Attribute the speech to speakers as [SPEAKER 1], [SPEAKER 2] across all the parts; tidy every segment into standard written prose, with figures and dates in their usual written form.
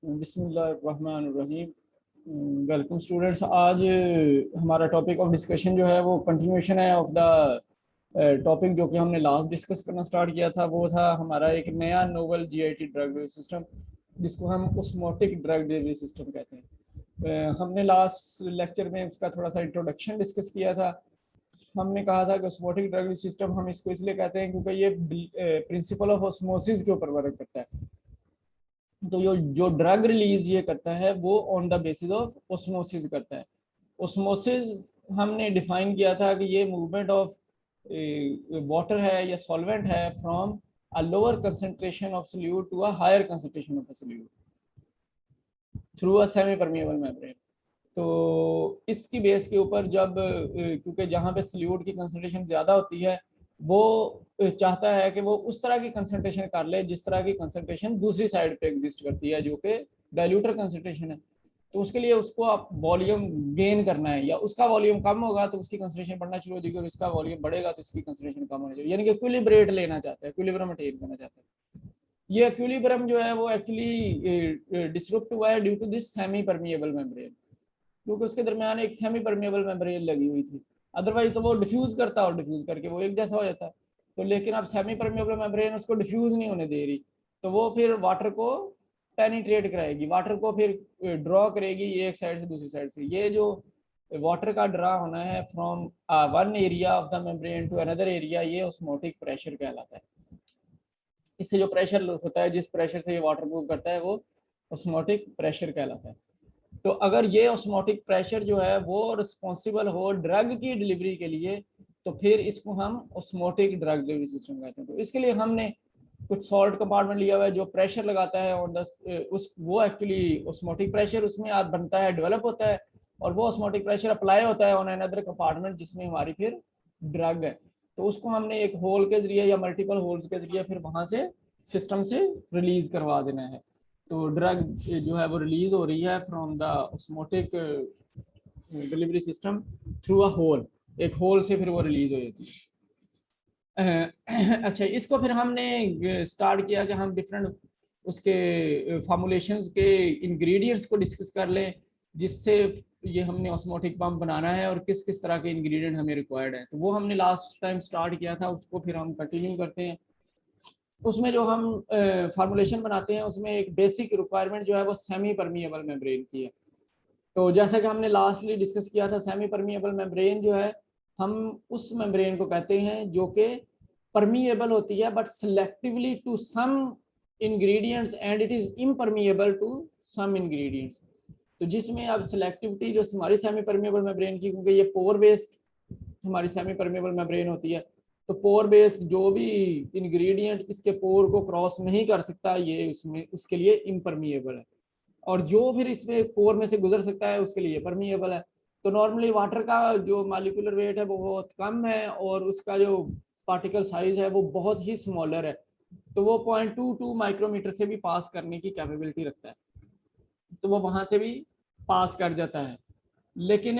[SPEAKER 1] बिस्मिल्लाहिर्रहमानिर्रहीम। Welcome students. आज हमारा टॉपिक ऑफ डिस्कशन जो है वो कंटिन्यूशन है ऑफ द टॉपिक जो कि हमने लास्ट डिस्कस करना स्टार्ट किया था। वो था हमारा एक नया novel GIT drug delivery system, जिसको हम ऑस्मोटिक ड्रग डिलीवरी सिस्टम कहते हैं। हमने लास्ट लेक्चर में उसका थोड़ा सा इंट्रोडक्शन डिस्कस किया था। हमने कहा था कि ऑस्मोटिक ड्रग सिस्टम हम इसको इसलिए कहते हैं क्योंकि ये प्रिंसिपल ऑफ ऑस्मोसिस के ऊपर वर्क करता है। तो जो ड्रग रिलीज ये करता है वो on the basis of osmosis करता है। ओस्मोसिस हमने डिफाइन किया था कि ये मूवमेंट ऑफ वाटर है या सॉल्वेंट है from a lower concentration of solute to a higher concentration of solute through a semi permeable membrane. तो इसकी बेस के ऊपर जब क्योंकि जहाँ पे सोल्यूट की कंसंट्रेशन ज़्यादा होती है वो चाहता है कि वो उस तरह की कंसंट्रेशन कर ले जिस तरह की कंसंट्रेशन दूसरी साइड पे एग्जिस्ट करती है, जो कि डाइल्यूटर कंसंट्रेशन है। तो उसके लिए उसको आप वॉल्यूम गेन करना है, या उसका वॉल्यूम कम होगा तो उसकी कंसंट्रेशन बढ़ना शुरू हो जाएगी, और इसका वॉल्यूम बढ़ेगा तो इसकी कंसंट्रेशन कम होना चाहिए, यानी कि इक्विलिब्रेट लेना चाहता है, इक्विलिब्रियम अटेन करना चाहता है। ये इक्विलिब्रियम जो है वो एक्चुअली डिसरप्ट हुआ है due to this semi permeable membrane, क्योंकि उसके दरमियान एक सेमी परमिएबल मेम्ब्रेन लगी हुई थी। अदरवाइज तो वो डिफ्यूज करता और डिफ्यूज करके वो एक जैसा हो जाता है। तो लेकिन अब सेमी परमिएबल मेम्ब्रेन उसको डिफ्यूज नहीं होने दे रही, तो वो फिर वाटर को पेनिट्रेट कराएगी, वाटर को फिर ड्रॉ करेगी एक साइड से दूसरी साइड से। ये जो वाटर का ड्रा होना है from one area of the membrane to another area, ये ऑस्मोटिक प्रेशर कहलाता है। इससे जो प्रेशर होता है, जिस प्रेशर से ये वाटर मूव करता है, वो ऑस्मोटिक प्रेशर कहलाता है। तो अगर ये ऑस्मोटिक प्रेशर जो है वो रिस्पॉन्सिबल हो ड्रग की डिलीवरी के लिए, तो फिर इसको हम ऑस्मोटिक ड्रग डिलीवरी सिस्टम कहते हैं। तो इसके लिए हमने कुछ सॉल्ट कंपार्टमेंट लिया हुआ है जो प्रेशर लगाता है ऑन द उस वो एक्चुअली ऑस्मोटिक प्रेशर उसमें आज बनता है, डेवलप होता है, और वो ऑस्मोटिक प्रेशर अप्लाई होता है ऑन अनदर कंपार्टमेंट जिसमें हमारी फिर ड्रग है। तो उसको हमने एक होल के जरिए या मल्टीपल होल्स के जरिए फिर वहां से सिस्टम से रिलीज करवा देना है। तो ड्रग जो है वो रिलीज हो रही है from the osmotic delivery system through a hole, एक होल से फिर वो रिलीज हो जाती है। अच्छा, इसको फिर हमने स्टार्ट किया कि हम डिफरेंट उसके फॉर्मुलेशंस के इंग्रेडिएंट्स को डिस्कस कर लें, जिससे ये हमने ऑस्मोटिक पंप बनाना है और किस किस तरह के इंग्रेडिएंट हमें रिक्वायर्ड है। तो वो हमने लास्ट टाइम स्टार्ट किया था, उसको फिर हम कंटिन्यू करते हैं। उसमें जो हम फार्मूलेशन बनाते हैं उसमें एक बेसिक रिक्वायरमेंट जो है वो सेमी परमिएबल मेम्ब्रेन की है। तो जैसा कि हमने लास्टली डिस्कस किया था, सेमी परमिएबल मेम्ब्रेन जो है हम उस मेम्ब्रेन को कहते हैं जो कि परमिएबल होती है but selectively to some ingredients and it is impermeable to some ingredients. तो जिसमें अब सिलेक्टिविटी जो हमारी सेमी परमिएबल मेम्ब्रेन की, क्योंकि ये पोर बेस्ड हमारी सेमी परमिएबल मेम्ब्रेन होती है, तो पोर बेस्ड जो भी इंग्रेडिएंट इसके पोर को क्रॉस नहीं कर सकता ये उसमें उसके लिए इम्परमिएबल है, और जो फिर इसमें पोर में से गुजर सकता है उसके लिए परमिएबल है। तो नॉर्मली वाटर का जो मॉलिक्यूलर वेट है वो बहुत कम है और उसका जो पार्टिकल साइज है वो बहुत ही स्मॉलर है, तो वो 0.22 माइक्रोमीटर से भी पास करने की कैपेबिलिटी रखता है, तो वो वहां से भी पास कर जाता है। लेकिन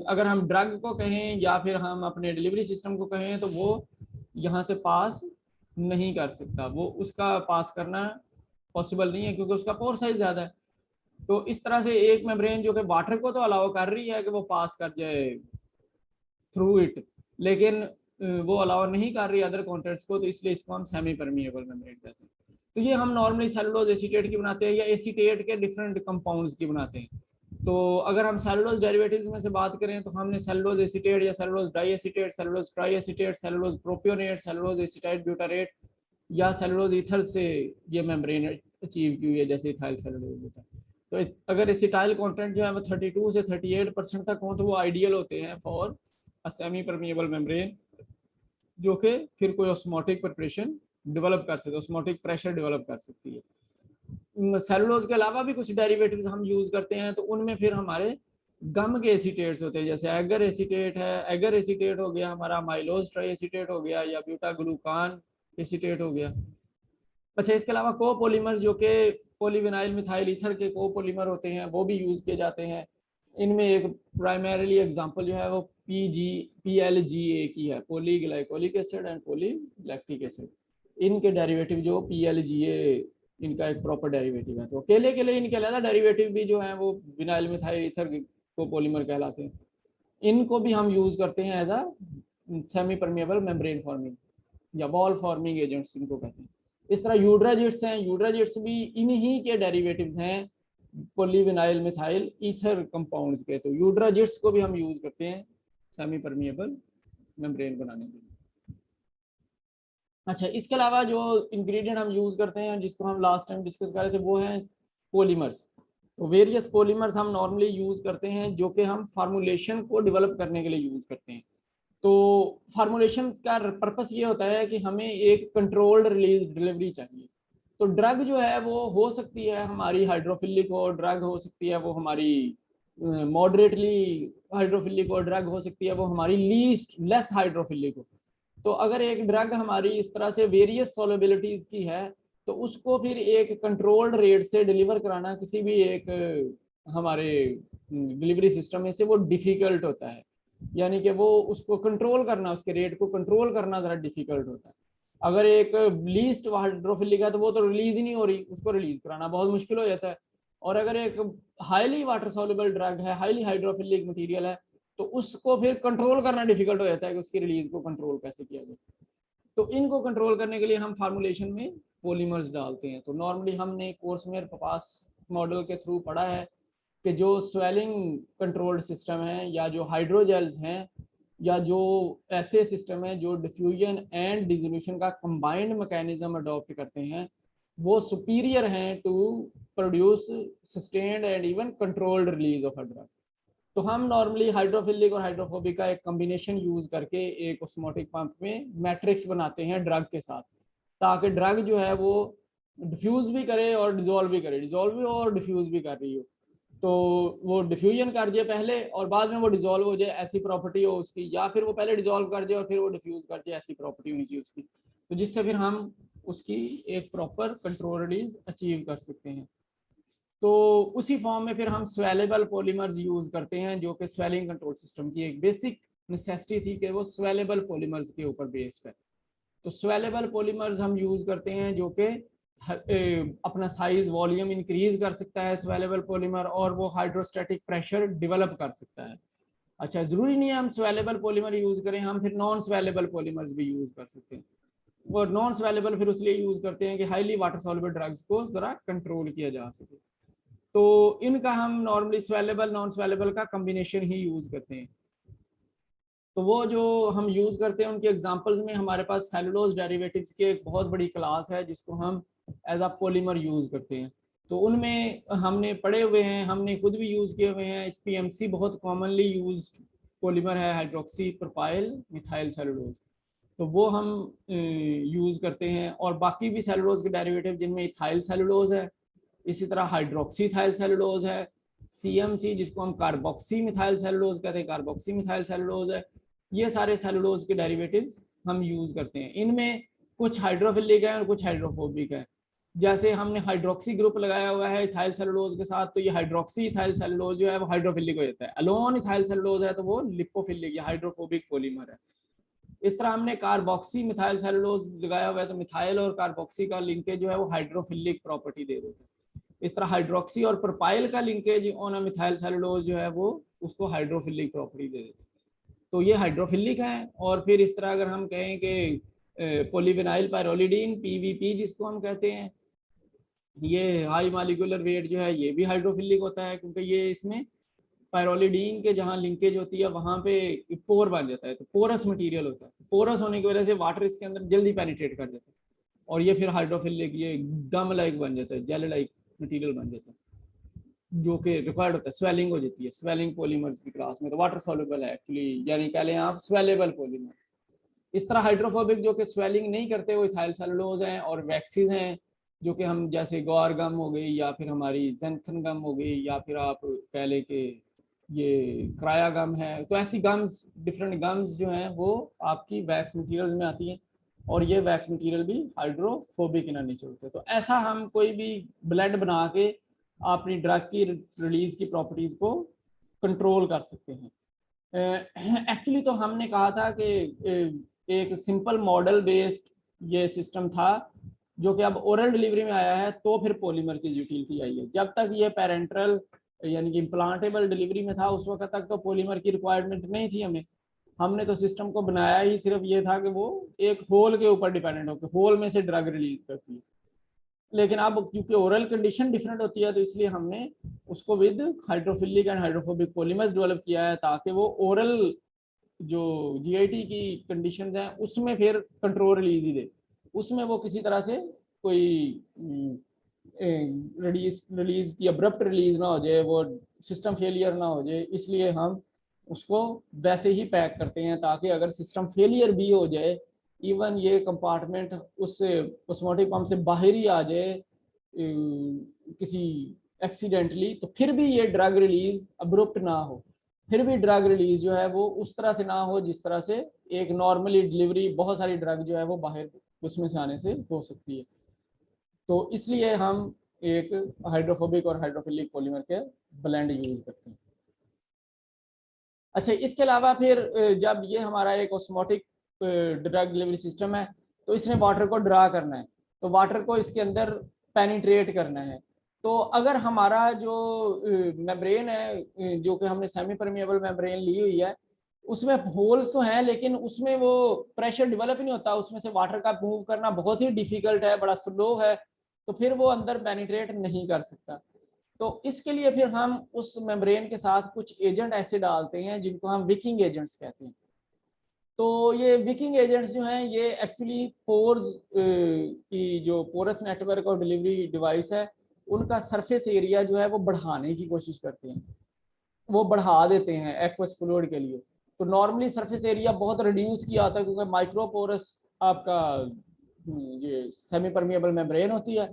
[SPEAKER 1] अगर हम ड्रग को कहें या फिर हम अपने डिलीवरी सिस्टम को कहें तो वो यहाँ से पास नहीं कर सकता, वो उसका पास करना पॉसिबल नहीं है क्योंकि उसका पोर साइज ज्यादा है। तो इस तरह से एक मेम्ब्रेन जो कि वाटर को तो अलाउ कर रही है कि वो पास कर जाए थ्रू इट, लेकिन वो अलाउ नहीं कर रही अदर कॉन्टेंट्स को, तो इसलिए इसको हम सेमी परमिएबल मेम्ब्रेन कहते हैं। तो ये हम नॉर्मली सेलुलोज एसीटेट की बनाते हैं या एसीटेट के डिफरेंट कंपाउंड्स की बनाते हैं। तो अगर हम सेलुलोज डेरिवेटिव्स में से बात करें तो हमने सेलुलोज एसीटेट या cellulose diacetate, cellulose triacetate, cellulose propionate, cellulose acetyl butyrate या सेलुलोज ईथर से ये मेम्ब्रेन अचीव की हुई है, जैसे इथाइल सेलुलोज होता है। तो अगर एसिटाइल कंटेंट जो है वो 32 से 38% तक हो तो वो आइडियल होते हैं for a semi permeable membrane, जो कि फिर कोई ऑस्मोटिक प्रिपरेशन डेवलप कर सकते, ऑस्मोटिक प्रेशर डेवलप कर सकती है। सेलुलोज के अलावा भी कुछ डेरिवेटिव्स हम यूज करते हैं, तो उनमें फिर हमारे गम के एसीटेट्स होते हैं, जैसे एगर एसीटेट है, एगर एसीटेट हो गया हमारा, माइलोज ट्राई एसीटेट हो गया, या ब्यूटा ग्लूकान एसीटेट हो गया। अच्छा, इसके अलावा कोपोलीमर जो कि पॉलीविनाइल मिथाइल ईथर के कोपोलीमर होते हैं वो भी यूज किए जाते हैं। इनमें एक प्राइमरीली एग्जांपल जो है वो PLGA की है, पॉलीग्लाइकोलिक एसिड एंड पॉलीलैक्टिक एसिड। इनके डेरिवेटिव जो PLGA इनका एक प्रॉपर डेरिवेटिव है। तो केले के लिए इनके अलग डेरिवेटिव भी जो है वो विनाइल मिथाइल ईथर कोपोलीमर कहलाते हैं। इनको भी हम यूज करते हैं as a semi permeable membrane forming या वॉल फॉर्मिंग एजेंट्स इनको कहते हैं। इस तरह यूड्राजिट्स हैं, यूड्राजिट्स भी इन्हीं के डेरिवेटिव्स हैं पॉलीविनाइल मिथाइल ईथर कंपाउंड्स के। तो यूड्राजिट्स को भी हम यूज करते हैं सेमी परमिएबल मेम्ब्रेन बनाने के लिए। अच्छा, इसके अलावा जो इंग्रेडिएंट हम यूज करते हैं जिसको हम लास्ट टाइम डिस्कस कर रहे थे वो हैं पॉलीमर्स। तो वेरियस पॉलीमर्स हम नॉर्मली यूज करते हैं जो कि हम फार्मूलेशन को डेवलप करने के लिए यूज करते हैं। तो फार्मूलेशन का पर्पस ये होता है कि हमें एक कंट्रोल्ड रिलीज डिलीवरी चाहिए। तो ड्रग जो है वो हो सकती है हमारी हाइड्रोफिलिक हो, ड्रग हो सकती है वो हमारी मॉडरेटली हाइड्रोफिलिक हो, ड्रग हो सकती है वो हमारी लीस्ट लेस हाइड्रोफिलिक हो। तो अगर एक ड्रग हमारी इस तरह से वेरियस सॉल्युबिलिटीज की है तो उसको फिर एक कंट्रोल्ड रेट से डिलीवर कराना किसी भी एक हमारे डिलीवरी सिस्टम में से वो डिफिकल्ट होता है। यानी कि वो उसको कंट्रोल करना, उसके रेट को कंट्रोल करना जरा डिफिकल्ट होता है। अगर एक लीस्ट हाइड्रोफिलिक है तो वो तो रिलीज ही नहीं हो रही, उसको रिलीज कराना बहुत मुश्किल हो जाता है। और अगर एक हाईली वाटर सॉल्युबल ड्रग है, हाईली हाइड्रोफिलिक मटेरियल है, तो उसको फिर कंट्रोल करना डिफिकल्ट हो जाता है कि उसकी रिलीज को कंट्रोल कैसे किया जाए। तो इनको कंट्रोल करने के लिए हम फार्मूलेशन में पॉलीमर्स डालते हैं। तो नॉर्मली हमने कोर्स में पास मॉडल के थ्रू पढ़ा है कि जो स्वेलिंग कंट्रोल्ड सिस्टम है या जो हाइड्रोजेल्स हैं या जो ऐसे सिस्टम है जो डिफ्यूजन एंड डिसोल्यूशन का कंबाइंड मैकेनिज्म अडॉप्ट करते हैं वो सुपीरियर हैं to produce sustained and even controlled release of a drug. तो हम नॉर्मली हाइड्रोफिलिक और हाइड्रोफोबिक का एक कॉम्बिनेशन यूज करके एक ऑस्मोटिक पंप में मैट्रिक्स बनाते हैं ड्रग के साथ, ताकि ड्रग जो है वो डिफ्यूज भी करे और डिजोल्व भी करे, डिजोल्व भी हो और डिफ्यूज भी कर रही हो। तो वो डिफ्यूजन कर जाए पहले और बाद में वो डिजोल्व हो जाए, ऐसी प्रॉपर्टी हो उसकी, या फिर वो पहले डिजोल्व कर जाए और फिर वो डिफ्यूज कर जाए, ऐसी प्रॉपर्टी होनी चाहिए उसकी। तो जिससे फिर हम उसकी एक प्रॉपर कंट्रोल रिलीज अचीव कर सकते हैं। तो उसी फॉर्म में फिर हम स्वेलेबल पॉलीमर्स यूज करते हैं जो कि स्वेलिंग कंट्रोल सिस्टम की एक बेसिक नेसेसिटी थी कि वो स्वेलेबल पॉलीमर्स के ऊपर बेस्ड है। तो स्वेलेबल पॉलीमर्स हम यूज करते हैं जो कि अपना साइज वॉल्यूम इंक्रीज कर सकता है स्वेलेबल पॉलीमर, और वो हाइड्रोस्टैटिक प्रेशर डेवलप कर सकता है। अच्छा, जरूरी नहीं है हम स्वेलेबल पॉलीमर यूज करें, हम फिर नॉन स्वेलेबल पॉलीमर्स भी यूज कर सकते हैं। और नॉन स्वेलेबल फिर इसलिए यूज करते हैं कि हाईली वाटर सॉल्युबल ड्रग्स को जरा कंट्रोल किया जा सके। तो इनका हम नॉर्मली स्वेलेबल नॉन स्वेलेबल का कॉम्बिनेशन ही यूज करते हैं। तो वो जो हम यूज करते हैं उनके एग्जांपल्स में हमारे पास सेलुलोज डेरिवेटिव्स की एक बहुत बड़ी क्लास है जिसको हम एज अ पॉलीमर यूज करते हैं। तो उनमें हमने पढ़े हुए हैं, हमने खुद भी यूज किए हुए हैं। HPMC बहुत कॉमनली यूज्ड पॉलीमर है, हाइड्रोक्सी प्रोपाइल मिथाइल सेलुलोज। तो वो हम यूज करते हैं। और बाकी भी सेलुलोज के डेरिवेटिव जिनमें इथाइल सेलुलोज है, इसी तरह हाइड्रोक्सी इथाइल सेलुलोज है, CMC जिसको हम कार्बोक्सी मिथाइल सेलुलोज कहते हैं, कार्बोक्सी मिथाइल सेलुलोज है। ये सारे सेलुलोज के डेरिवेटिव्स हम यूज करते हैं। इनमें कुछ हाइड्रोफिलिक है और कुछ हाइड्रोफोबिक है। जैसे हमने हाइड्रोक्सी ग्रुप लगाया हुआ है इथाइल सेलुलोज के साथ, तो ये हाइड्रोक्सी इथाइल सेलुलोज जो है वो हाइड्रोफिलिक हो जाता है। अलोन इथाइल सेलुलोज है तो वो लिपोफिलिक या हाइड्रोफोबिक पॉलीमर है। इस तरह हमने कार्बोक्सी मिथाइल सेलुलोज लगाया हुआ है तो मिथाइल और कार्बोक्सी का लिंकेज जो है वो हाइड्रोफिलिक प्रॉपर्टी दे देता है। इस तरह हाइड्रोक्सी और प्रोपाइल का linkage on a methyl cellulose जो है वो उसको हाइड्रोफिलिक प्रॉपर्टी दे देता है। तो ये हाइड्रोफिलिक है। और फिर इस तरह अगर हम कहें कि पॉलीविनाइल पायरोलिडीन PVP जिसको हम कहते हैं, ये हाई मॉलिक्यूलर वेट जो है ये भी हाइड्रोफिलिक होता है, क्योंकि ये इसमें पायरोलिडीन के जहाँ लिंकेज होती है वहां पे पोर बन जाता है। तो पोरस मटेरियल होता है, पोरस होने की वजह से वाटर इसके अंदर जल्दी पेनिट्रेट कर जाता है और ये फिर हाइड्रोफिलिक, ये गम लाइक बन जाता है, जेल लाइक मटेरियल बन जाता है, जो कि रिक्वायर्ड होता है। स्वेलिंग हो जाती है, स्वेलिंग पॉलीमर्स की क्लास में। तो वाटर सॉल्युबल है एक्चुअली, यानी कह लें आप स्वेलेबल पॉलीमर। इस तरह हाइड्रोफोबिक जो कि स्वेलिंग नहीं करते वो इथाइल सेलुलोज हैं, और वैक्सीज हैं जो कि हम जैसे ग्वार गम हो गई या फिर हमारी जेंथन गम हो गई या फिर आप कह लें कि ये क्राया गम है। तो ऐसी गम्स, डिफरेंट गम्स जो हैं वो आपकी वैक्स मटेरियल में आती हैं, और ये वैक्स मटेरियल भी हाइड्रोफोबिक इन नेचर होते हैं। तो ऐसा हम कोई भी ब्लेंड बना के अपनी ड्रग की रिलीज की प्रॉपर्टीज को कंट्रोल कर सकते हैं। एक्चुअली तो हमने कहा था कि एक सिंपल मॉडल बेस्ड ये सिस्टम था जो कि अब ओरल डिलीवरी में आया है, तो फिर पॉलीमर की यूटिलिटी आई है। जब तक ये पेरेंट्रल यानी कि इम्प्लांटेबल डिलीवरी में था, उस वक्त तक तो पॉलीमर की रिक्वायरमेंट नहीं थी हमें। हमने तो सिस्टम को बनाया ही सिर्फ ये था कि वो एक होल के ऊपर डिपेंडेंट होकर होल में से ड्रग रिलीज करती है। लेकिन अब क्योंकि ओरल कंडीशन डिफरेंट होती है, तो इसलिए हमने उसको with hydrophilic and hydrophobic polymers develop किया है, ताकि वो ओरल जो जीआईटी की कंडीशंस हैं उसमें फिर कंट्रोल रिलीज ही दे, उसमें वो किसी तरह से कोई रिलीज रिलीज की अब्रप्ट रिलीज ना हो जाए, वो सिस्टम फेलियर ना हो जाए। इसलिए हम उसको वैसे ही पैक करते हैं, ताकि अगर सिस्टम फेलियर भी हो जाए, इवन ये कंपार्टमेंट उस ऑस्मोटिक पंप से बाहर ही आ जाए किसी एक्सीडेंटली, तो फिर भी ये ड्रग रिलीज अब्रुप्ट ना हो, फिर भी ड्रग रिलीज जो है वो उस तरह से ना हो जिस तरह से एक नॉर्मली डिलीवरी बहुत सारी ड्रग जो है वो बाहर उसमें से आने से हो सकती है। तो इसलिए हम एक हाइड्रोफोबिक और हाइड्रोफिलिक पॉलीमर के ब्लेंड यूज करते हैं। अच्छा, इसके अलावा फिर जब ये हमारा एक ऑस्मोटिक ड्रग डिलीवरी सिस्टम है, तो इसने वाटर को ड्रा करना है, तो वाटर को इसके अंदर पेनिट्रेट करना है। तो अगर हमारा जो मेम्ब्रेन है, जो कि हमने सेमी परमिएबल मेम्ब्रेन ली हुई है, उसमें होल्स तो हैं, लेकिन उसमें वो प्रेशर डेवलप नहीं होता, उसमें से वाटर का मूव करना बहुत ही डिफिकल्ट है, बड़ा स्लो है, तो फिर वो अंदर पेनिट्रेट नहीं कर सकता। तो इसके लिए फिर हम उस मेम्ब्रेन के साथ कुछ एजेंट ऐसे डालते हैं जिनको हम विकिंग एजेंट्स कहते हैं। तो ये विकिंग एजेंट्स जो हैं, ये एक्चुअली पोर्स की जो पोरस नेटवर्क और डिलीवरी डिवाइस है, उनका सरफेस एरिया जो है वो बढ़ाने की कोशिश करते हैं, वो बढ़ा देते हैं एक्वस फ्लूइड के लिए। तो नॉर्मली सरफेस एरिया बहुत रिड्यूस किया आता है, क्योंकि माइक्रोपोरस आपका ये सेमी परमिएबल मेम्ब्रेन होती है,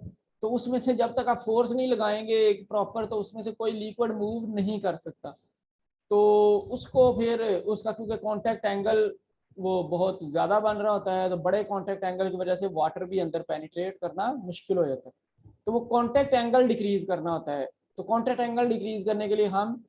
[SPEAKER 1] तो उसमें से जब तक आप फोर्स नहीं लगाएंगे एक प्रॉपर, तो उसमें से कोई लिक्विड मूव नहीं कर सकता। तो उसको फिर उसका क्योंकि कांटेक्ट एंगल वो बहुत ज्यादा बन रहा होता है, तो बड़े कांटेक्ट एंगल की वजह से वाटर भी अंदर पेनिट्रेट करना मुश्किल हो जाता है, तो वो कांटेक्ट एंगल डिक्रीज करना होता है। तो कांटेक्ट एंगल डिक्रीज करने के लिए हम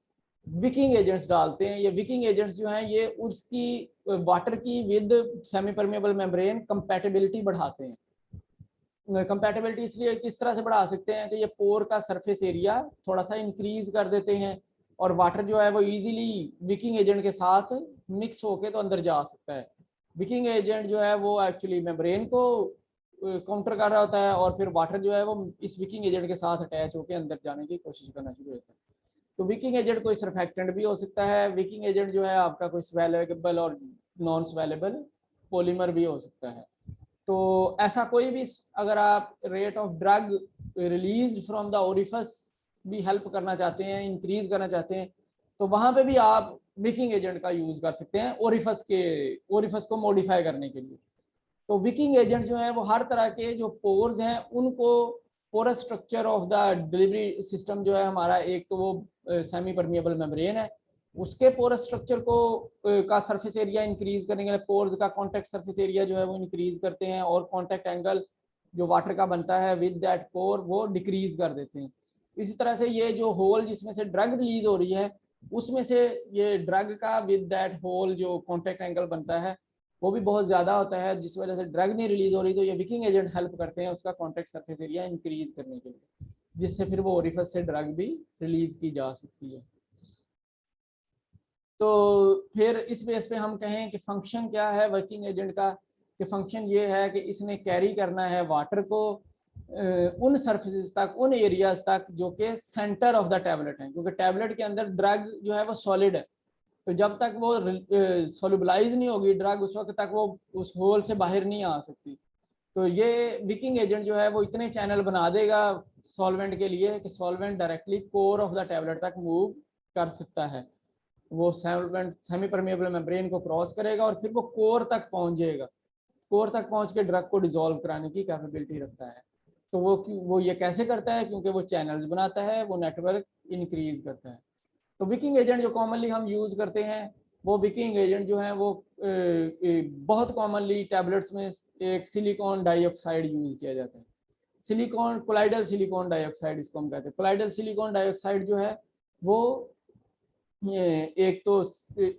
[SPEAKER 1] विकिंग एजेंट्स डालते हैं। ये विकिंग एजेंट्स जो हैं, ये उसकी वाटर की with semi permeable membrane compatibility बढ़ाते हैं। कंपैटिबिलिटी इसलिए किस तरह से बढ़ा सकते हैं कि ये पोर का सरफेस एरिया थोड़ा सा इंक्रीज कर देते हैं, और वाटर जो है वो इजीली विकिंग एजेंट के साथ मिक्स होके तो अंदर जा सकता है। विकिंग एजेंट जो है वो एक्चुअली मेम्ब्रेन को काउंटर कर रहा होता है, और फिर वाटर जो है वो इस विकिंग एजेंट के साथ अटैच होकर अंदर जाने की कोशिश करना शुरू होता है। तो विकिंग एजेंट कोई सरफेक्टेंट भी हो सकता है, विकिंग एजेंट जो है आपका कोई स्वेलेबल और नॉन स्वेलेबल पॉलीमर भी हो सकता है। तो ऐसा कोई भी अगर आप rate of drug release from the orifice भी हेल्प करना चाहते हैं, इंक्रीज करना चाहते हैं, तो वहां पे भी आप विकिंग एजेंट का यूज कर सकते हैं ओरिफस को मॉडिफाई करने के लिए। तो विकिंग एजेंट जो है वो हर तरह के जो पोर्स हैं उनको, porous structure of the delivery system जो है हमारा, एक तो वो सेमी परमिएबल मेम्ब्रेन है, उसके पोरस स्ट्रक्चर को का सरफेस एरिया इंक्रीज करने के लिए पोर्स का कॉन्टेक्ट सरफेस एरिया जो है वो इंक्रीज करते हैं, और कॉन्टेक्ट एंगल जो वाटर का बनता है विद दैट पोर वो डिक्रीज कर देते हैं। इसी तरह से ये जो होल जिसमें से ड्रग रिलीज हो रही है, उसमें से ये ड्रग का विद दैट होल जो कॉन्टेक्ट एंगल बनता है वो भी बहुत ज्यादा होता है, जिस वजह से ड्रग नहीं रिलीज हो रही, तो ये विकिंग एजेंट हेल्प करते हैं उसका कॉन्टेक्ट सरफेस एरिया इंक्रीज करने के लिए, जिससे फिर वो ओरिफिस से ड्रग भी रिलीज की जा सकती है। तो फिर इस बेस पे हम कहें कि फंक्शन क्या है वर्किंग एजेंट का, कि फंक्शन ये है कि इसने कैरी करना है वाटर को उन सर्फेसिस तक, उन एरियाज तक जो कि सेंटर ऑफ द टैबलेट है, क्योंकि टैबलेट के अंदर ड्रग जो है वो सॉलिड है, तो जब तक वो सोलुबलाइज नहीं होगी ड्रग, उस वक्त तक वो उस होल से बाहर नहीं आ सकती। तो ये विकिंग एजेंट जो है वो इतने चैनल बना देगा सॉल्वेंट के लिए कि solvent directly core of the tablet तक मूव कर सकता है। वो सॉल्वेंट सेमी परमेबल मेम्ब्रेन को क्रॉस करेगा और फिर वो कोर तक पहुंच जाएगा, कोर तक पहुंच के ड्रग को डिसॉल्व कराने की कैपेबिलिटी रखता है। तो वो ये कैसे करता है, क्योंकि वो चैनल्स बनाता है, वो नेटवर्क इंक्रीज करता है। तो विकिंग एजेंट जो कॉमनली हम यूज करते हैं, वो विकिंग एजेंट जो है वो बहुत कॉमनली टैबलेट्स में एक सिलिकॉन डाइऑक्साइड यूज किया जाता है। सिलिकॉन कोलाइडल सिलिकॉन डाइऑक्साइड इसको हम कहते हैं। कोलाइडल सिलिकॉन डाइऑक्साइड जो है वो एक तो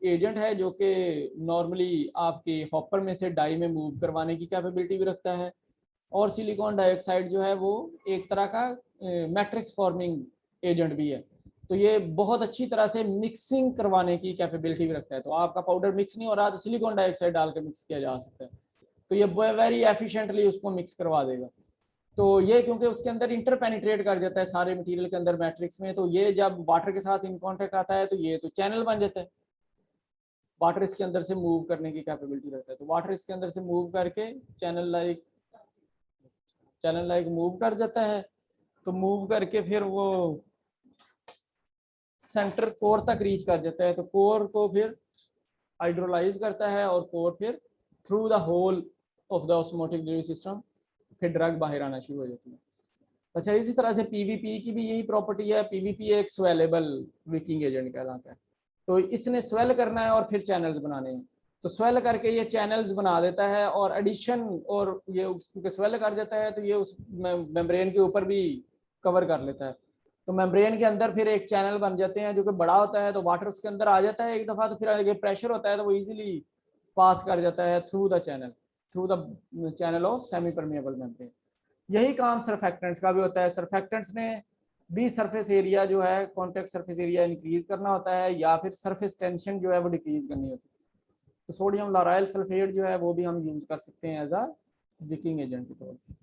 [SPEAKER 1] एजेंट है जो कि नॉर्मली आपके हॉपर में से डाई में मूव करवाने की कैपेबिलिटी भी रखता है, और सिलिकॉन डाइऑक्साइड जो है वो एक तरह का मैट्रिक्स फॉर्मिंग एजेंट भी है। तो ये बहुत अच्छी तरह से मिक्सिंग करवाने की कैपेबिलिटी भी रखता है। तो आपका पाउडर मिक्स नहीं हो रहा तो सिलिकॉन डाइऑक्साइड डाल के मिक्स किया जा सकता है, तो ये वेरी एफिशिएंटली उसको मिक्स करवा देगा। तो ये क्योंकि उसके अंदर इंटरपेनिट्रेट कर जाता है सारे मटेरियल के अंदर मैट्रिक्स में, तो ये जब वाटर के साथ इन कांटेक्ट आता है तो ये तो चैनल बन जाता है। वाटर इसके अंदर से मूव करने की कैपेबिलिटी रखता है, तो वाटर इसके अंदर से मूव करके चैनल लाइक मूव कर जाता है। तो मूव करके फिर वो सेंटर कोर तक रीच कर जाता है, तो कोर को फिर हाइड्रोलाइज करता है और कोर फिर through the hole of the osmotic delivery system फिर ड्रग बाहर आना शुरू हो जाती है। अच्छा, इसी तरह से पीवीपी की भी यही प्रॉपर्टी है। पीवीपी एक स्वेलेबल विकिंग एजेंट कहलाता है। तो इसने स्वेल करना है और फिर चैनल्स बनाने हैं, तो स्वेल करके ये चैनल्स बना देता है और एडिशन, और ये उसको स्वेल कर देता है तो ये उस मेम्ब्रेन के ऊपर भी कवर कर लेता है। तो मेम्ब्रेन के अंदर फिर एक चैनल बन जाते हैं जो कि बड़ा होता है, तो वाटर उसके अंदर आ जाता है एक दफा, तो फिर आगे प्रेशर होता है तो वो इजीली पास कर जाता है through the channel of semi permeable membrane. यही काम सरफेक्टेंट्स का भी होता है। सरफेक्टेंट्स ने भी सरफेस एरिया जो है, कॉन्टेक्ट सरफेस एरिया इंक्रीज करना होता है या फिर सरफेस टेंशन जो है वो डिक्रीज करनी होती है। तो सोडियम लॉराइल सल्फेट जो है वो भी हम यूज कर सकते हैं एज अ विकिंग एजेंट के तौर पर।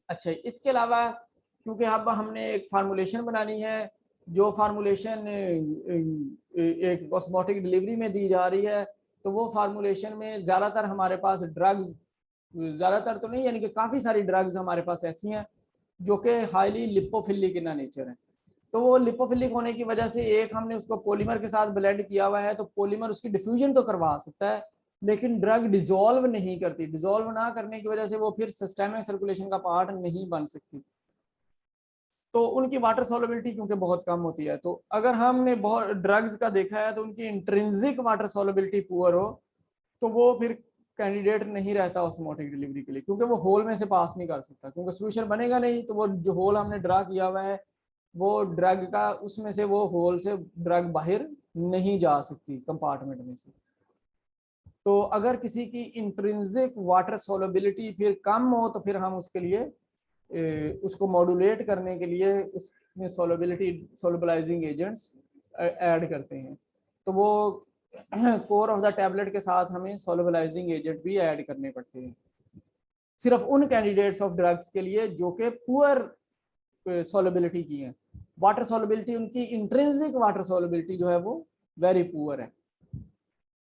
[SPEAKER 1] अच्छा, इसके अलावा क्योंकि अब हमने एक फार्मूलेशन बनानी है, जो फार्मूलेशन एक ऑस्मोटिक डिलीवरी में दी जा रही है, तो वो फार्मूलेशन में ज़्यादातर हमारे पास ड्रग्स, ज़्यादातर तो नहीं यानी कि काफ़ी सारी ड्रग्स हमारे पास ऐसी हैं जो कि हाईली लिपोफिलिक इन नेचर है। तो वो लिपोफिलिक होने की वजह से एक हमने उसको पॉलीमर के साथ ब्लेंड किया हुआ है, तो पॉलीमर उसकी डिफ्यूजन तो करवा सकता है लेकिन ड्रग डिसॉल्व नहीं करती। डिसॉल्व ना करने की वजह से वो फिर सिस्टेमिक सर्कुलेशन का पार्ट नहीं बन सकती, तो उनकी वाटर सोलबिलिटी क्योंकि बहुत कम होती है। तो अगर हमने बहुत ड्रग्स का देखा है तो उनकी इंट्रिंसिक वाटर सोलबिलिटी पुअर हो तो वो फिर कैंडिडेट नहीं रहता ऑस्मोटिक डिलीवरी के लिए, क्योंकि वो होल में से पास नहीं कर सकता, क्योंकि सोल्यूशन बनेगा नहीं। तो वो जो होल हमने ड्रा किया हुआ है वो ड्रग का, उसमें से वो होल से ड्रग बाहर नहीं जा सकती कंपार्टमेंट में से। तो अगर किसी की इंट्रिंसिक वाटर सोलबिलिटी फिर कम हो तो फिर हम उसके लिए उसको मॉड्यूलेट करने के लिए उसमें सोलबिलाइजिंग एजेंट्स ऐड करते हैं। तो वो कोर ऑफ द टैबलेट के साथ हमें सोलबिलाइजिंग एजेंट भी ऐड करने पड़ते हैं, सिर्फ उन कैंडिडेट्स ऑफ ड्रग्स के लिए जो कि पुअर सोलबिलिटी की हैं। वाटर सोलबिलिटी उनकी इंट्रिंसिक वाटर सोलबिलिटी जो है वो वेरी पुअर है,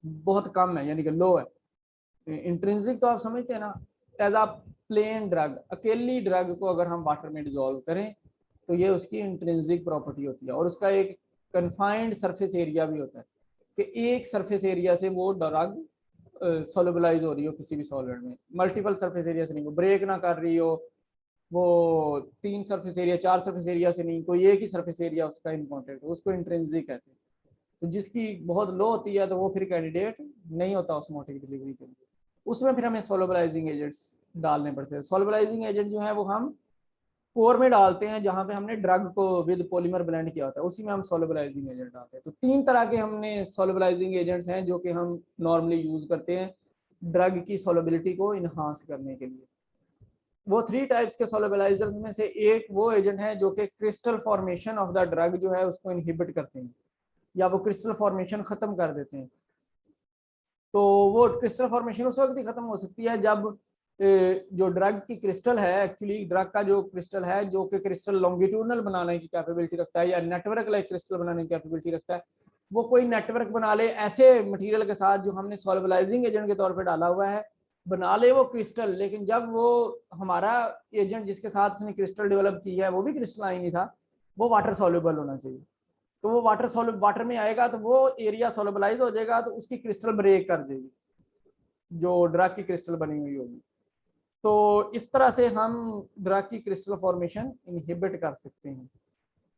[SPEAKER 1] बहुत कम है, यानी कि लो है। इंट्रिंसिक तो आप समझते हैं ना, एज आ प्लेन ड्रग, अकेली ड्रग को अगर हम वाटर में डिजोल्व करें तो ये उसकी इंट्रिंसिक प्रॉपर्टी होती है, और उसका एक कन्फाइंड सरफेस एरिया भी होता है कि एक सरफेस एरिया से वो ड्रग सोलबिलाइज हो रही हो किसी भी सॉल्वेंट में, मल्टीपल सरफेस एरिया से नहीं, वो ब्रेक ना कर रही हो, वो 3 सरफेस एरिया 4 सरफेस एरिया से नहीं, कोई एक ही सरफेस एरिया उसका इम्पोर्टेंट है, उसको इंट्रिंसिक कहते हैं। तो जिसकी बहुत लो होती है तो वो फिर कैंडिडेट नहीं होता ऑस्मोटिक डिलीवरी के लिए, उसमें फिर हमें सोलबिलाइजिंग एजेंट्स डालने पड़ते हैं। सोलबिलाइजिंग एजेंट जो है वो हम कोर में डालते हैं जहां पे हमने ड्रग को विद पॉलीमर ब्लेंड किया होता है, उसी में हम सोलबिलाइजिंग एजेंट डालते हैं। तो 3 तरह के हमने सोलबिलाइजिंग एजेंट्स हैं जो कि हम नॉर्मली यूज करते हैं ड्रग की सोलबिलिटी को इनहांस करने के लिए। वो 3 टाइप्स के सोलबिलाइजर्स में से एक वो एजेंट है जो कि crystal formation of the drug जो है उसको इनहिबिट करते हैं या वो क्रिस्टल फॉर्मेशन खत्म कर देते हैं। तो वो क्रिस्टल फॉर्मेशन उस वक्त ही खत्म हो सकती है जब जो ड्रग की क्रिस्टल है, एक्चुअली ड्रग का जो क्रिस्टल है जो कि क्रिस्टल लॉन्गिट्यूडनल बनाने की कैपेबिलिटी रखता है या नेटवर्क लाइक क्रिस्टल बनाने की कैपेबिलिटी रखता है, वो कोई नेटवर्क बना ले ऐसे मटेरियल के साथ जो हमने सोलबिलाइजिंग एजेंट के तौर पे डाला हुआ है, बना ले वो क्रिस्टल, लेकिन जब वो हमारा एजेंट जिसके साथ उसने क्रिस्टल डेवलप की है वो भी क्रिस्टलाइन ही था, वो वाटर सॉल्युबल होना चाहिए। तो वो वाटर में आएगा तो वो एरिया सोलबिलाइज हो जाएगा, तो उसकी क्रिस्टल ब्रेक कर देगी जो ड्रग की क्रिस्टल बनी हुई होगी। तो इस तरह से हम ड्रग की क्रिस्टल फॉर्मेशन इनहिबिट कर सकते हैं।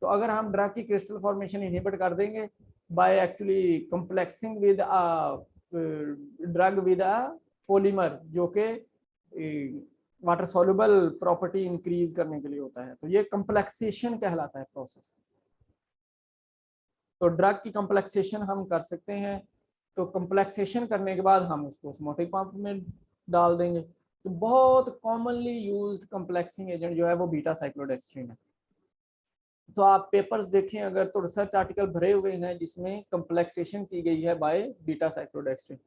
[SPEAKER 1] तो अगर हम ड्रग की क्रिस्टल फॉर्मेशन इनहिबिट कर देंगे by actually complexing with drug with a polymer जो कि वाटर सॉल्युबल प्रॉपर्टी इंक्रीज करने के लिए होता है, तो ये कॉम्प्लेक्सेशन कहलाता है प्रोसेस। तो ड्रग की कॉम्प्लेक्सेशन हम कर सकते हैं, तो कॉम्प्लेक्सेशन करने के बाद हम उसको ऑस्मोटिक पंप में डाल देंगे। तो बहुत कॉमनली यूज्ड कम्प्लेक्सिंग एजेंट जो है वो बीटा साइक्लोडेक्स्ट्रिन है। तो आप पेपर्स देखें अगर तो रिसर्च आर्टिकल भरे हुए हैं जिसमें कम्प्लेक्सेशन की गई है बाय बीटा साइक्लोडेक्स्ट्रिन,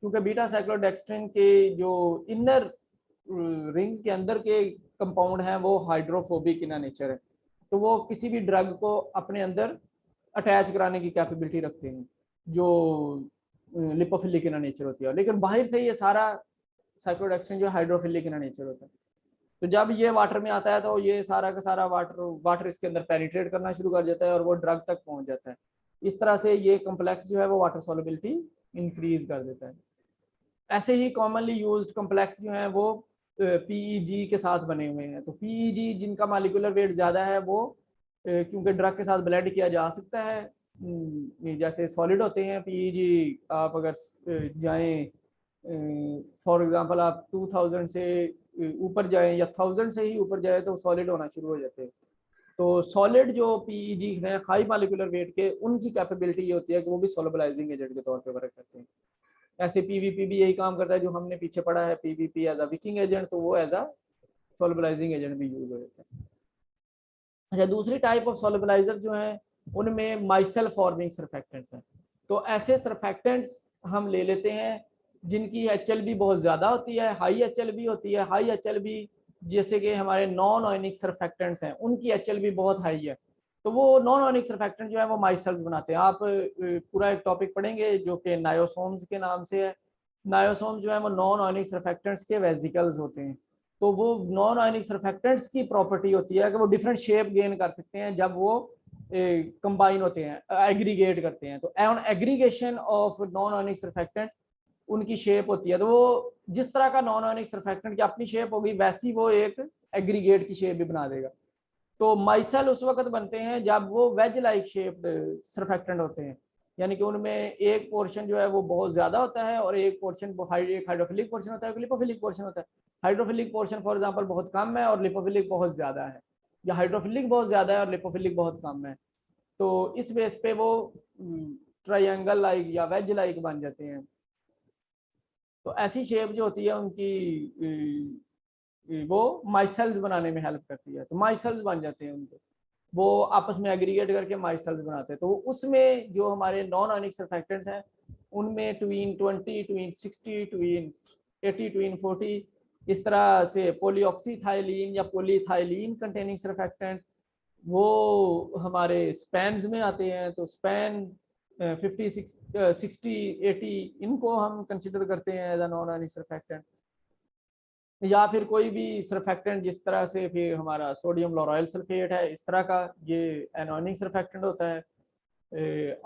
[SPEAKER 1] क्योंकि बीटा साइक्लोडेक्स्ट्रिन के जो इनर रिंग के अंदर के कंपाउंड हैं वो हाइड्रोफोबिक इन नेचर है, तो वो किसी भी ड्रग को अपने अंदर अटैच कराने की कैपेबिलिटी रखते हैं जो लिपोफिलिक इन नेचर होती है। लेकिन बाहर से ये सारा साइक्लोडेक्स्ट्रिन जो हाइड्रोफिलिक इन नेचर होता है, तो जब ये वाटर में आता है तो ये सारा का सारा वाटर इसके अंदर पेनिट्रेट करना शुरू कर देता है और वो ड्रग तक पहुंच जाता है। इस तरह से ये कम्प्लेक्स जो है वो वाटर सॉल्युबिलिटी इंक्रीज कर देता है। ऐसे ही कॉमनली यूज्ड कम्प्लेक्स जो है वो पीईजी के साथ बने हुए हैं। तो पीईजी जिनका मॉलिक्यूलर वेट ज्यादा है वो क्योंकि ड्रग के साथ ब्लेंड किया जा सकता है, जैसे सॉलिड होते हैं पीईजी, आप अगर जाएं फॉर एग्जांपल आप 2000 से ऊपर जाएं या 1000 से ही ऊपर जाए तो सॉलिड होना शुरू हो जाते हैं। तो सॉलिड जो पीईजी है हाई मॉलिक्यूलर वेट के, उनकी कैपेबिलिटी ये होती है कि वो भी सोलबलाइजिंग एजेंट के तौर पे वर्क करते हैं। ऐसे पीवीपी भी यही काम करता है जो हमने पीछे पढ़ा है, PVP as a wicking agent, तो वो एज अ सोलबलाइजिंग एजेंट भी यूज हो जाता है। अच्छा, दूसरी टाइप ऑफ सोलबलाइजर जो है उनमें माइसेल फॉर्मिंग सरफेक्टेंट्स हैं। तो ऐसे सरफेक्टेंट्स हम ले लेते हैं जिनकी HLB बहुत ज़्यादा होती है, हाई HLB होती है। हाई HLB जैसे कि हमारे नॉन आयनिक सरफेक्टेंट्स हैं उनकी HLB बहुत हाई है, तो वो नॉन आयनिक सरफेक्टेंट जो है वो माइसेल्स बनाते हैं। आप पूरा एक टॉपिक पढ़ेंगे जो कि नायोसोम्स के नाम से है। नायोसोम जो है वो नॉन आयनिक सरफेक्टेंट्स के वेसिकल्स होते हैं। तो वो नॉन आयनिक सरफेक्टेंट्स की प्रॉपर्टी होती है कि वो डिफरेंट शेप गेन कर सकते हैं जब वो कंबाइन होते हैं, एग्रीगेट करते हैं। तो on aggregation of non ionic surfactant उनकी शेप होती है। तो वो जिस तरह का नॉन आयनिक सरफेक्टेंट की अपनी शेप होगी वैसी वो एक एग्रीगेट की शेप भी बना देगा। तो माइसेल उस वक्त बनते हैं जब वो वेज लाइक शेप्ड सरफेक्टेंट होते हैं, यानी कि उनमें एक पोर्शन जो है वो बहुत ज्यादा होता है और एक पोर्शन एक हाइड्रोफिलिक पोर्शन होता है, एक लिपोफिलिक पोर्शन होता है। हाइड्रोफिलिक पोर्शन फॉर एग्जांपल बहुत कम है और लिपोफिलिक बहुत ज्यादा है, या हाइड्रोफिलिक बहुत ज्यादा है और लिपोफिलिक बहुत कम है। तो इस बेस पे वो ट्रायंगल लाइक या वेज लाइक बन जाते हैं। तो ऐसी शेप जो होती है उनकी वो माइसेल्स बनाने में हेल्प करती है। तो माइसेल्स बन जाते हैं उनके, वो आपस में एग्रीगेट करके माइसेल्स बनाते हैं। तो उसमें जो हमारे नॉन आयनिक सरफेक्टेंट्स हैं उनमें ट्वीन 20, ट्वीन 60, ट्वीन 80, ट्वीन 40 इस तरह से पॉलीऑक्सीथाइलीन या पॉलीथाइलीन कंटेनिंग सरफेक्टेंट वो हमारे स्पैन्स में आते हैं। तो स्पैन 50, 60, 80 इनको हम कंसिडर करते हैं as a non ionic surfactant. या फिर कोई भी सरफेक्टेंट जिस तरह से फिर हमारा सोडियम लोराइल सल्फेट है, इस तरह का ये एनोनिक सरफेक्टेंट होता है।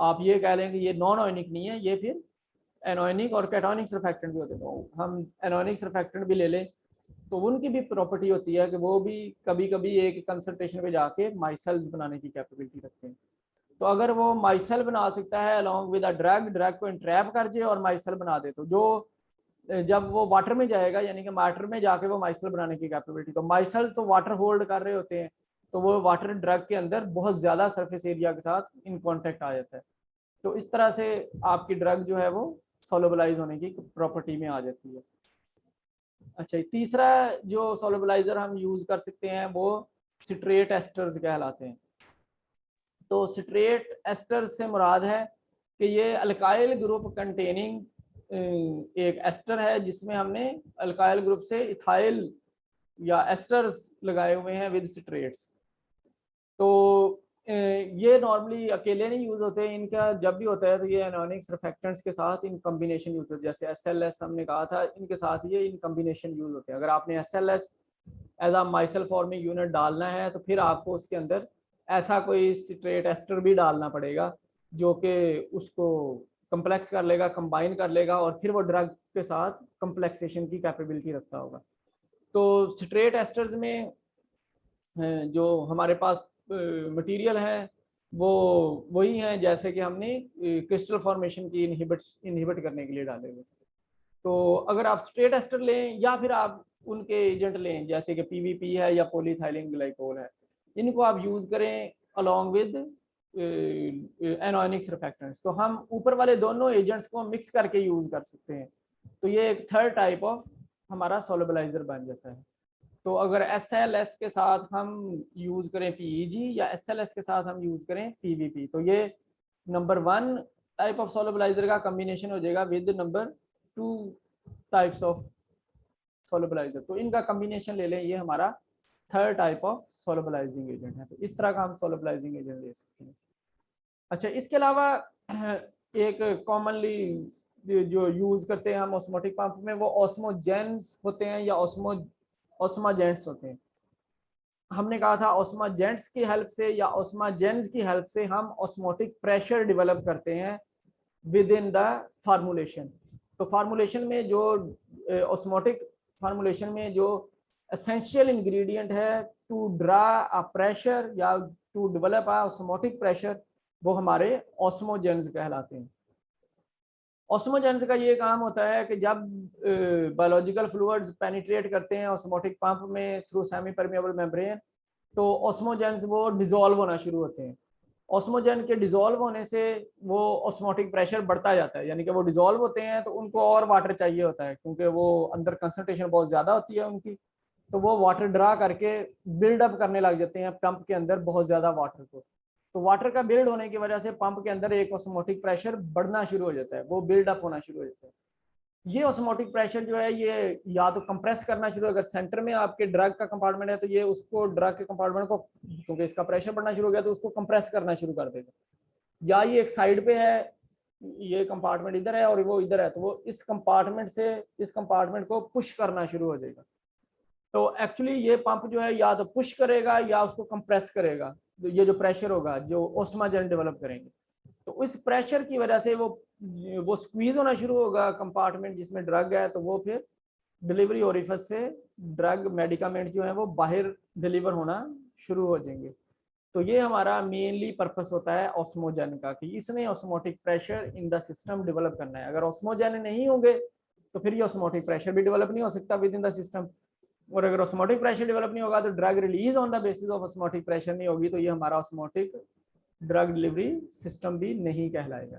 [SPEAKER 1] आप ये कह लें कि ये नॉन आयनिक नहीं है, ये फिर एनोनिक और कैटोनिक सरफेक्टेंट भी होते हैं। तो हम एनोनिक सरफेक्टेंट भी ले लें तो उनकी भी प्रॉपर्टी होती है कि वो भी कभी कभी एक कंसंट्रेशन पे जाके माइसेल्स बनाने की कैपेबिलिटी रखते हैं। तो अगर वो माइसेल बना सकता है along with a drug, drug को इंट्रैप कर दे और माइसेल बना दे, तो जो जब वो वाटर में जाएगा यानी कि वाटर में जाके वो माइसेल बनाने की कैपेबिलिटी, तो माइसेल्स तो वाटर होल्ड कर रहे होते हैं, तो वो वाटर ड्रग के अंदर बहुत ज्यादा सरफेस एरिया के साथ इन कांटेक्ट आ जाता है। तो इस तरह से आपकी ड्रग जो है वो सोलबलाइज होने की प्रॉपर्टी में आ जाती है। अच्छा, तीसरा जो सोलबलाइजर हम यूज कर सकते हैं वो सिट्रेट एस्टर्स कहलाते हैं। तो सिट्रेट एस्टर्स से मुराद है कि ये अल्काइल ग्रुप कंटेनिंग एक एस्टर है जिसमें हमने अल्काइल ग्रुप से इथाइल या एस्टर्स लगाए हुए हैं विद सिट्रेट्स। तो ये नॉर्मली अकेले नहीं यूज होते, इनका जब भी होता है तो ये एनोनिक सरफेक्टेंट्स के साथ इन कॉम्बिनेशन यूज होते हैं। जैसे SLS हमने कहा था, इनके साथ ये इन कॉम्बिनेशन यूज होते हैं। अगर आपने SLS as a micelle forming unit डालना है तो फिर आपको उसके अंदर ऐसा कोई सिट्रेट एस्टर भी डालना पड़ेगा जो कि उसको कम्प्लेक्स कर लेगा, कंबाइन कर लेगा और फिर वो ड्रग के साथ कम्प्लेक्सेशन की कैपेबिलिटी रखता होगा। तो सिट्रेट एस्टर्स में जो हमारे पास मटेरियल है वो वही हैं जैसे कि हमने क्रिस्टल फॉर्मेशन की इनहिबिट करने के लिए डाले हुए। तो अगर आप स्ट्रेट एस्टर लें या फिर आप उनके एजेंट लें जैसे कि PVP है या पॉलीथाइलिन ग्लाइकोल है, इनको आप यूज करें अलॉन्ग विद एनोनिक सरफेक्टेंट्स, तो हम ऊपर वाले दोनों एजेंट्स को मिक्स करके यूज कर सकते हैं। तो ये एक थर्ड टाइप ऑफ हमारा सोलबलाइजर बन जाता है। तो अगर SLS के साथ हम यूज करें PEG या SLS के साथ हम यूज करें PVP, तो ये नंबर 1 टाइप ऑफ सोलबलाइजर का कॉम्बिनेशन हो जाएगा विद नंबर 2 टाइप्स ऑफ सोलबलाइजर। तो इनका कॉम्बिनेशन ले लें, ये हमारा third type of solubilising agent है। तो इस तरह का हम सोलबलाइजिंग एजेंट ले सकते हैं। अच्छा, इसके अलावा एक कॉमनली जो यूज करते हैं हम ऑस्मोटिक पंप में, वो ऑस्मोजेंस होते हैं या ऑस्माजेंट्स होते हैं। हमने कहा था ऑस्माजेंट्स की हेल्प से या ऑस्माजेंस की हेल्प से हम ऑस्मोटिक प्रेशर डेवलप करते हैं विद इन द फार्मूलेशन। तो फार्मूलेशन में जो ऑस्मोटिक फार्मूलेशन में जो एसेंशियल इंग्रेडिएंट है टू ड्रा अ प्रेशर या to develop a osmotic pressure, वो हमारे ऑस्मोजेंस कहलाते हैं। ऑस्मोजेंस का ये काम होता है कि जब बायोलॉजिकल फ्लूइड्स पेनिट्रेट करते हैं ऑस्मोटिक पंप में थ्रू सेमी परमेबल मेम्ब्रेन, तो ऑस्मोजेंस वो डिसॉल्व होना शुरू होते हैं। ऑस्मोजेन के डिसॉल्व होने से वो ऑस्मोटिक प्रेशर बढ़ता जाता है, यानी कि वो डिसॉल्व होते हैं तो उनको और वाटर चाहिए होता है, क्योंकि वो अंदर कंसंट्रेशन बहुत ज़्यादा होती है उनकी, तो वो वाटर ड्रा करके बिल्डअप करने लग जाते हैं पंप के अंदर बहुत ज़्यादा वाटर को। तो वाटर का बिल्ड होने की वजह से पंप के अंदर एक ऑस्मोटिक प्रेशर बढ़ना शुरू हो जाता है, वो बिल्डअप होना शुरू हो जाता है। ये ऑस्मोटिक प्रेशर जो है ये या तो कंप्रेस करना शुरू, अगर सेंटर में आपके ड्रग का कंपार्टमेंट है तो ये उसको ड्रग के कंपार्टमेंट को, क्योंकि इसका प्रेशर बढ़ना शुरू हो गया तो उसको कंप्रेस करना शुरू कर देगा। या ये एक साइड पे है, ये कंपार्टमेंट इधर है और वो इधर है, तो वो इस कंपार्टमेंट से इस कंपार्टमेंट को पुश करना शुरू हो जाएगा। तो एक्चुअली ये पंप जो है या तो पुश करेगा या उसको कंप्रेस करेगा। तो ये जो प्रेशर होगा जो ऑस्माजेन डेवलप करेंगे, तो इस प्रेशर की वजह से वो स्क्वीज होना शुरू होगा कंपार्टमेंट जिसमें ड्रग है, तो वो फिर डिलीवरी ओरिफिस से ड्रग मेडिकामेंट जो है वो बाहर डिलीवर होना शुरू हो जाएंगे। तो ये हमारा मेनली पर्पस होता है ऑस्मोजेन का, कि इसने osmotic pressure in the system develop करना है। अगर ऑस्मोजेन नहीं होंगे तो फिर ये ऑस्मोटिक प्रेशर भी डेवलप नहीं हो सकता विद इन द सिस्टम, और अगर ऑस्मोटिक प्रेशर डेवलप नहीं होगा तो drug release on the basis of osmotic pressure नहीं होगी, तो ये हमारा ऑस्मोटिक ड्रग डिलीवरी सिस्टम भी नहीं कहलाएगा।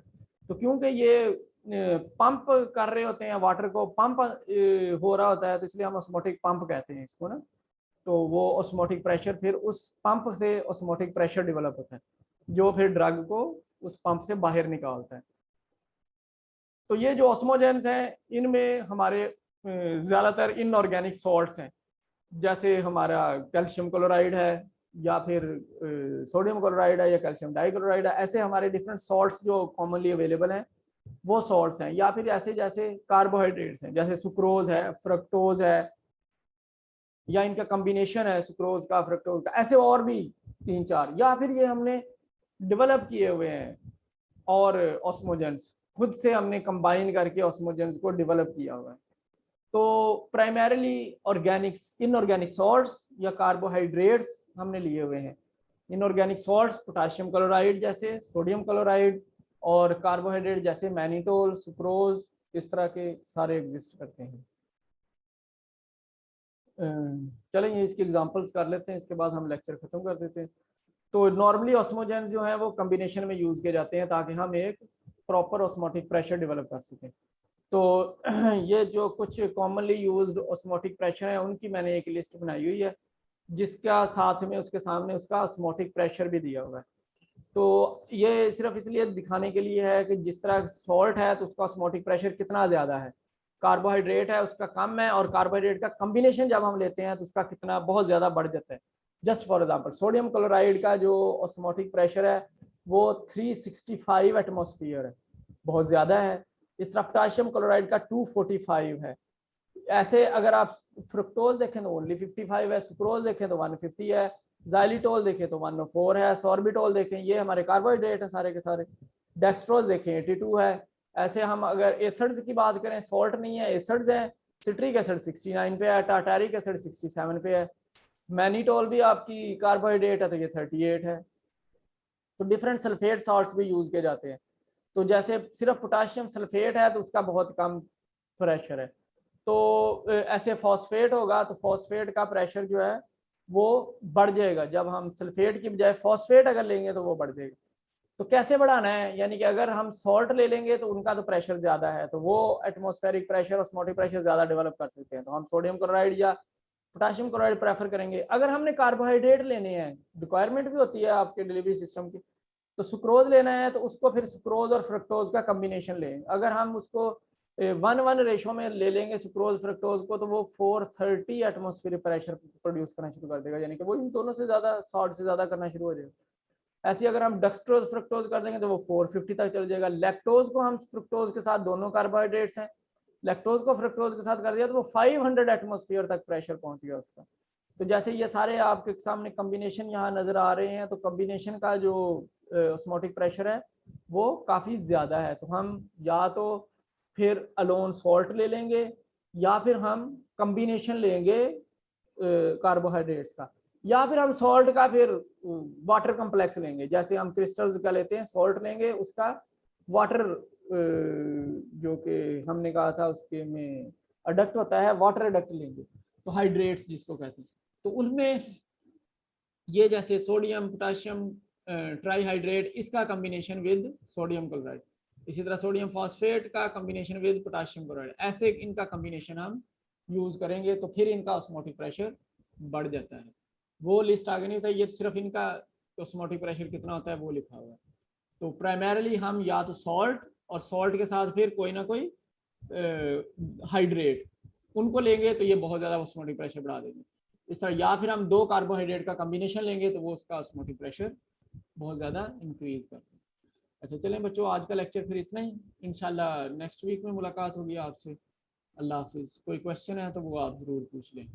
[SPEAKER 1] तो क्योंकि ये पंप कर रहे होते हैं वाटर को, पंप हो रहा होता है, तो इसलिए हम ऑस्मोटिक पंप कहते हैं इसको ना। तो वो ऑस्मोटिक प्रेशर फिर उस पंप से ऑस्मोटिक प्रेशर डेवलप होता है जो फिर ड्रग को उस पंप से बाहर निकालता है। तो ये जो ऑस्मोजेंस हैं इनमें हमारे ज़्यादातर इनऑर्गेनिक सॉल्ट्स हैं, जैसे हमारा कैल्शियम क्लोराइड है या फिर सोडियम क्लोराइड है या कैल्शियम डाइक्लोराइड है। ऐसे हमारे डिफरेंट सॉल्ट्स जो कॉमनली अवेलेबल हैं वो सॉल्ट्स हैं। या फिर ऐसे जैसे कार्बोहाइड्रेट्स हैं, जैसे सुक्रोज है, फ्रक्टोज है, या इनका कॉम्बिनेशन है सुक्रोज का फ्रक्टोज का, ऐसे और भी 3-4। या फिर ये हमने डेवलप किए हुए हैं और ऑस्मोजेंस खुद से हमने कंबाइन करके ऑस्मोजेंस को डेवलप किया हुआ है। तो प्राइमरीली ऑर्गेनिक्स इनऑर्गेनिक सॉल्ट्स या कार्बोहाइड्रेट्स हमने लिए हुए हैं। इनऑर्गेनिक सॉल्ट्स पोटाशियम क्लोराइड जैसे, सोडियम क्लोराइड, और कार्बोहाइड्रेट जैसे मैनिटोल, सुक्रोज, इस तरह के सारे एग्जिस्ट करते हैं। चलेंगे इसके एग्जांपल्स कर लेते हैं, इसके बाद हम लेक्चर खत्म कर देते हैं। तो नॉर्मली ऑस्मोजेंस जो है वो कॉम्बिनेशन में यूज किए जाते हैं ताकि हम एक प्रॉपर ऑस्मोटिक प्रेशर डेवलप कर सकें। तो ये जो कुछ कॉमनली यूज्ड ऑस्मोटिक प्रेशर है उनकी मैंने एक लिस्ट बनाई हुई है, जिसका साथ में उसके सामने उसका ऑस्मोटिक प्रेशर भी दिया हुआ है। तो ये सिर्फ इसलिए दिखाने के लिए है कि जिस तरह सॉल्ट है तो उसका ऑस्मोटिक प्रेशर कितना ज़्यादा है, कार्बोहाइड्रेट है उसका कम है, और कार्बोहाइड्रेट का कम्बिनेशन जब हम लेते हैं तो उसका कितना बहुत ज़्यादा बढ़ जाता है। Just for example sodium chloride का जो ऑस्मोटिक प्रेशर है वो 365 एटमॉस्फेयर है, बहुत ज़्यादा है। इस तरह पोटाशियम क्लोराइड का 245 है। ऐसे अगर आप फ्रुक्टोज देखें तो ओनली 55 है, सुक्रोज देखें तो 150 है, जाइलिटोल देखें तो 104 है, सॉर्बिटोल देखें, ये हमारे कार्बोहाइड्रेट है सारे के सारे। डेक्सट्रोज देखें 82 है। ऐसे हम अगर एसिड्स की बात करें, सॉल्ट नहीं है एसिड्स है, सिट्रिक एसिड 69 पे है, टार्टारिक एसिड 67 पे है, मैनिटोल भी आपकी कार्बोहाइड्रेट है तो ये 38 है। तो डिफरेंट सल्फेट सॉल्ट्स भी यूज किए जाते हैं। तो जैसे सिर्फ पोटाशियम सल्फेट है तो उसका बहुत कम प्रेशर है। तो ऐसे फॉस्फेट होगा तो फॉस्फेट का प्रेशर जो है वो बढ़ जाएगा, जब हम सल्फेट की बजाय फॉस्फेट अगर लेंगे तो वो बढ़ जाएगा। तो कैसे बढ़ाना है, यानी कि अगर हम सॉल्ट ले लेंगे तो उनका तो प्रेशर ज्यादा है, तो वो एटमॉस्फेरिक प्रेशर, ऑस्मोटिक प्रेशर ज्यादा डेवलप कर सकते हैं, तो हम सोडियम क्लोराइड या पोटेशियम क्लोराइड प्रेफर करेंगे। अगर हमने कार्बोहाइड्रेट लेने हैं, रिक्वायरमेंट भी होती है आपके डिलीवरी सिस्टम की, तो सुक्रोज लेना है तो उसको फिर सुक्रोज और फ्रक्टोज का कम्बिनेशन लेंगे। अगर हम उसको 1:1 रेशो में ले लेंगे सुक्रोज फ्रक्टोज को, तो वो 430 एटमॉस्फेरिक प्रेशर प्रोड्यूस करना शुरू कर देगा, यानी कि वो इन दोनों से ज्यादा, सॉल्ट से ज्यादा करना शुरू हो जाएगा। ऐसे अगर हम डेक्सट्रोज फ्रक्टोज कर देंगे तो वो 450 तक चल जाएगा। लैक्टोज को हम फ्रुक्टोज के साथ, दोनों कार्बोहाइड्रेट्स हैं, लैक्टोज को फ्रक्टोज के साथ कर दिया तो वो 500 एटमॉस्फेयर तक प्रेशर पहुंच गया उसका। तो जैसे ये सारे आपके सामने कम्बिनेशन यहाँ नजर आ रहे हैं, तो कम्बिनेशन का जो ऑस्मोटिक प्रेशर है वो काफी ज्यादा है। तो हम या तो फिर अलोन सॉल्ट ले लेंगे, या फिर हम कम्बिनेशन लेंगे कार्बोहाइड्रेट्स का, या फिर हम सॉल्ट का फिर वाटर कम्प्लेक्स लेंगे। जैसे हम क्रिस्टल्स का लेते हैं, सॉल्ट लेंगे, उसका वाटर जो कि हमने कहा था उसके में अडक्ट होता है, वाटर अडक्ट लेंगे, तो हाइड्रेट्स जिसको कहते हैं। तो उनमें ये जैसे सोडियम पोटाशियम ट्राईहाइड्रेट, इसका कॉम्बिनेशन विद सोडियम क्लोराइड, इसी तरह सोडियम फॉस्फेट का कॉम्बिनेशन विद पोटाशियम क्लोराइड, ऐसे इनका कॉम्बिनेशन हम यूज करेंगे तो फिर इनका ऑस्मोटिक प्रेशर बढ़ जाता है। वो लिस्ट आगे नहीं होता, ये सिर्फ इनका ऑस्मोटिक प्रेशर कितना होता है वो लिखा हुआ है। तो प्राइमरली हम या तो सॉल्ट, और सॉल्ट के साथ फिर कोई ना कोई हाइड्रेट, उनको लेंगे तो ये बहुत ज्यादा ऑस्मोटिक प्रेशर बढ़ा देंगे इस तरह। या फिर हम 2 कार्बोहाइड्रेट का कॉम्बिनेशन लेंगे तो वो उसका ऑस्मोटिक प्रेशर बहुत ज्यादा इंक्रीज करते हैं। अच्छा चलें बच्चों, आज का लेक्चर फिर इतना ही, इंशाल्लाह नेक्स्ट वीक में मुलाकात होगी आपसे। अल्लाह हाफिज। कोई क्वेश्चन है तो वो आप जरूर पूछ लें।